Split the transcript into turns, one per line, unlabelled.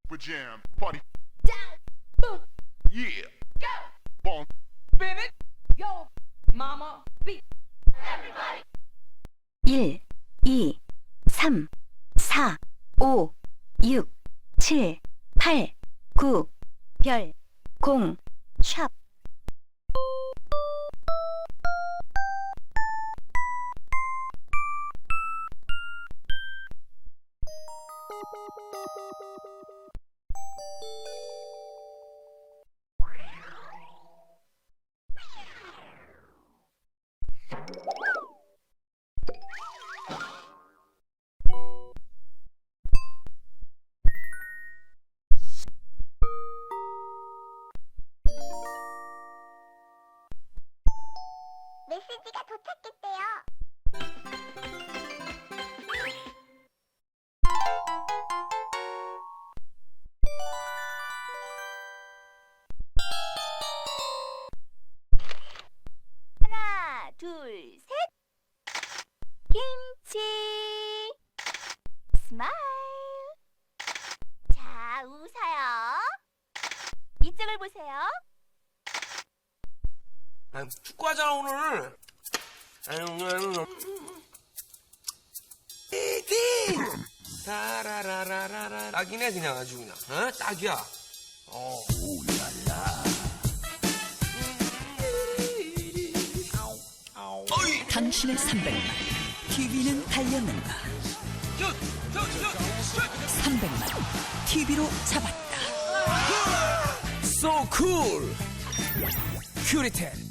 We jam, party,
down, boom,
yeah.
go,
Bon,
baby, yo, mama, beat, everybody.
1, 2, 3, 4, 5, 6, 7, 8, 9, 별, 공, 샵.
메시지가 도착했대요. 하나, 둘, 셋. 김치. 스마일. 자, 웃어요. 이쪽을 보세요.
아, 축구하잖아 오늘. 타라라라라라. 딱이네 그냥 아주 그냥. 어? 딱이야.
당신의 300만 TV는 달렸는가? 300만 TV로 잡았다.
So cool. 큐리텐.